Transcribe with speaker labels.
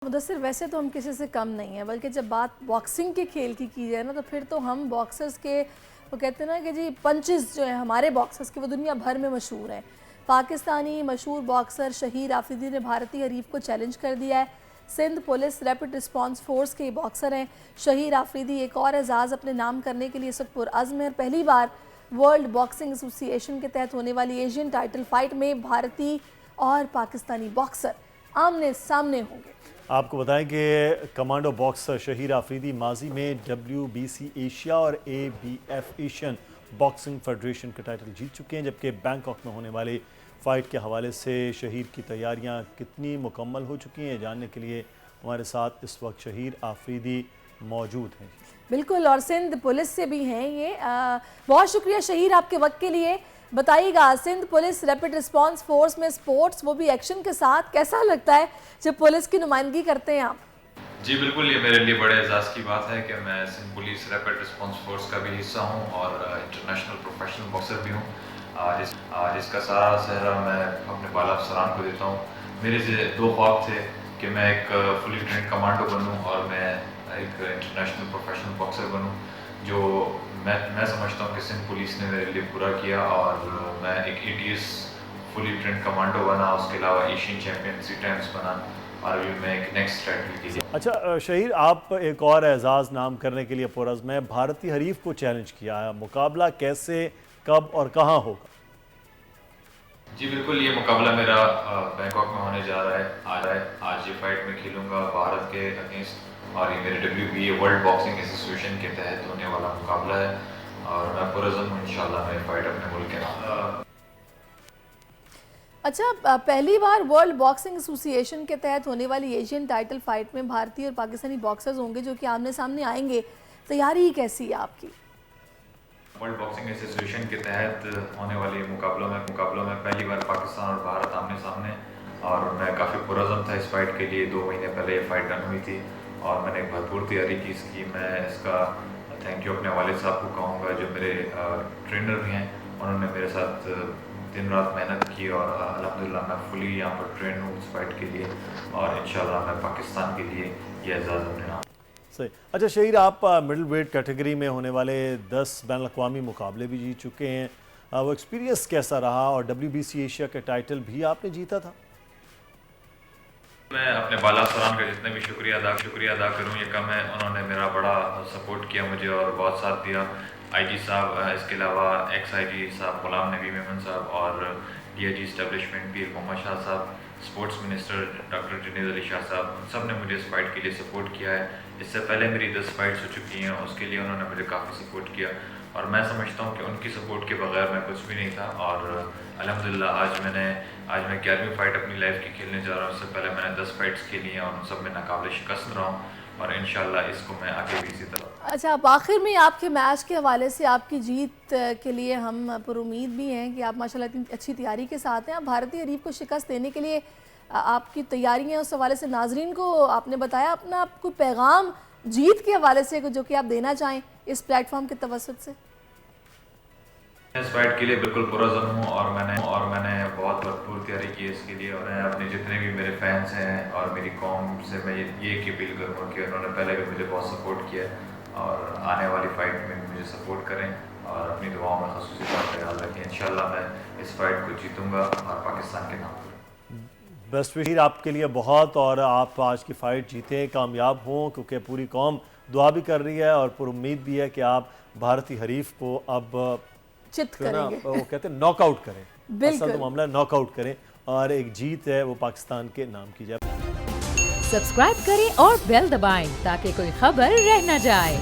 Speaker 1: मुदस्सिर, वैसे तो हम किसी से कम नहीं हैं, बल्कि जब बात बॉक्सिंग के खेल की जाए ना, तो फिर तो हम बॉक्सर्स के वो कहते हैं ना कि जी पंचेस जो है हमारे बॉक्सर्स के, वो दुनिया भर में मशहूर हैं। पाकिस्तानी मशहूर बॉक्सर शहीर आफरीदी ने भारतीय हरीफ को चैलेंज कर दिया है। Sindh police rapid response force के बॉक्सर हैं शहीर आफरीदी। एक और एजाज़ अपने नाम करने के लिए सब पुरअज़्म है। पहली बार वर्ल्ड बॉक्सिंग एसोसिएशन के तहत होने वाली एशियन टाइटल फाइट में भारतीय और पाकिस्तानी बॉक्सर आमने सामने होंगे।
Speaker 2: आपको बताएं कि कमांडो बॉक्सर शहीर आफरीदी माजी में WBC एशिया और ABF एशियन बॉक्सिंग फेडरेशन का टाइटल जीत चुके हैं, जबकि बैंकॉक में होने वाली फ़ाइट के हवाले से शहीर की तैयारियां कितनी मुकम्मल हो चुकी हैं, जानने के लिए हमारे साथ इस वक्त शहीर आफरीदी मौजूद हैं।
Speaker 1: बिल्कुल, और सिंध पुलिस से भी हैं ये। बहुत शुक्रिया शहीर आपके वक्त के लिए। बताइएगा, Sindh police rapid response force में स्पोर्ट्स, वो भी एक्शन के साथ, कैसा लगता है जब पुलिस की नुमाइंदगी करते हैं आप?
Speaker 3: जी बिल्कुल, ये मेरे लिए बड़े एजाज़ की बात है कि मैं Sindh police rapid response force का भी हिस्सा हूँ और इंटरनेशनल प्रोफेशनल बॉक्सर भी हूँ, जिसका सारा सहरा मैं अपने बाला अफसरान को देता हूँ। मेरे से दो ख्वाब थे कि मैं एक फुली ट्रेंड कमांडो बनूँ और मैं एक इंटरनेशनल प्रोफेशनल बॉक्सर बनूँ, जो मैं समझता हूँ कि सिंध पुलिस ने मेरे लिए पूरा किया और मैं एक ATS फुली ट्रेंड कमांडो बना, उसके अलावा एशियन चैम्पियन 3 टाइम्स बना और अभी मैं एक नेक्स्ट टाइटल के लिए।
Speaker 2: अच्छा शहीर, आप एक और एजाज़ नाम करने के लिए पुरअज़्म है, भारतीय हरीफ को चैलेंज किया है। मुकाबला कैसे, कब और कहाँ होगा?
Speaker 3: जी बिल्कुल, ये मुकाबला मेरा बैंकॉक में होने जा रहा है। आज ये फाइट में खेलूंगा भारत के अगेंस्ट और ये मेरे WBA वर्ल्ड बॉक्सिंग एसोसिएशन के तहत होने वाला मुकाबला है और मैं पुरअज़्म हूँ इंशाल्लाह मैं फाइट अपने मुल्क के नाम।
Speaker 1: अच्छा, पहली बार वर्ल्ड बॉक्सिंग एसोसिएशन के तहत होने वाली एशियन टाइटल फाइट में भारतीय और पाकिस्तानी बॉक्सर्स होंगे जो कि आमने सामने आएंगे। तैयारी कैसी है आपकी?
Speaker 3: वर्ल्ड बॉक्सिंग एसोसिएशन के तहत होने वाले मुकाबलों में पहली बार पाकिस्तान और भारत आमने सामने, और मैं काफ़ी पुरअज़्म था इस फाइट के लिए। 2 महीने पहले ये फाइट डन हुई थी और मैंने भरपूर तैयारी की इसकी। मैं इसका थैंक यू अपने वालिद साहब को कहूँगा, जो मेरे ट्रेनर भी हैं। उन्होंने मेरे साथ दिन रात मेहनत की और अल्हम्दुलिल्लाह मैं फुली यहाँ पर ट्रेन हूँ इस फाइट के लिए और इंशाल्लाह मैं पाकिस्तान के लिए ये एजाज़ अपने नाम।
Speaker 2: सही। अच्छा शहीर, आप मिडल वेट कैटेगरी में होने वाले 10 बैन अवी मुकाबले भी जीत चुके हैं। वो एक्सपीरियंस कैसा रहा और WBC एशिया के टाइटल भी आपने जीता था?
Speaker 3: मैं अपने बाला अफसरान का जितने भी शुक्रिया अदा करूँ ये कम है। उन्होंने मेरा बड़ा सपोर्ट किया मुझे और बहुत साथ दिया। IG साहब, इसके अलावा ex-IG साहब गुलाम नबी मेमन साहब और DIG एस्टेब्लिशमेंट पीर मोहम्मद शाह साहब, sports minister doctor Junaid Ali Shah साहब, उन सब ने मुझे इस फाइट के लिए सपोर्ट किया है। इससे पहले मेरी 10 फाइट्स हो चुकी हैं, उसके लिए उन्होंने मुझे काफ़ी सपोर्ट किया और मैं समझता हूँ कि उनकी सपोर्ट के बगैर मैं कुछ भी नहीं था। और अल्हम्दुलिल्लाह आज मैं 11वीं फाइट अपनी लाइफ की खेलने जा रहा हूँ। उससे पहले मैंने 10 फाइट्स खेली हैं और उन सब में नाकाबिल शिकस्त रहा हूँ और इंशाल्लाह इसको मैं आगे भी इसी तरह।
Speaker 1: अच्छा, अब आखिर में आपके मैच के हवाले से आपकी जीत के लिए हम पुरुमीद भी हैं कि आप माशाल्लाह इतनी अच्छी तैयारी के साथ हैं। आप भारतीय हरीफ को शिकस्त देने के लिए आपकी तैयारियां, उस हवाले से नाजरीन को आपने बताया अपना कोई पैगाम जीत के हवाले से जो कि आप देना चाहें इस प्लेटफॉर्म के तवसत से?
Speaker 3: इस फाइट के लिए बिल्कुल पुरअज़्म हूँ और मैंने बहुत भरपूर तैयारी की है इसके लिए। और मैं अपने जितने भी मेरे फैंस हैं और मेरी कौम से मैं ये एक अपील करूँगा कि उन्होंने पहले भी मुझे बहुत सपोर्ट किया है और आने वाली फ़ाइट में मुझे सपोर्ट करें और अपनी दुआओं में ख़ुसूसी तौर पर ख्याल रखें। इंशाल्लाह मैं इस फाइट को जीतूँगा और पाकिस्तान के नाम।
Speaker 2: बेस्ट विशेस आपके लिए बहुत, और आप आज की फ़ाइट जीतें, कामयाब हों, क्योंकि पूरी कौम दुआ भी कर रही है और पुरुम्मीद भी है कि आप भारतीय हरीफ को अब
Speaker 1: चित करेंगे।
Speaker 2: वो कहते हैं नॉकआउट करें। असल तो मामला नॉकआउट करें और एक जीत है वो पाकिस्तान के नाम की जाए।
Speaker 4: सब्सक्राइब करें और बेल दबाएं ताकि कोई खबर रह न जाए।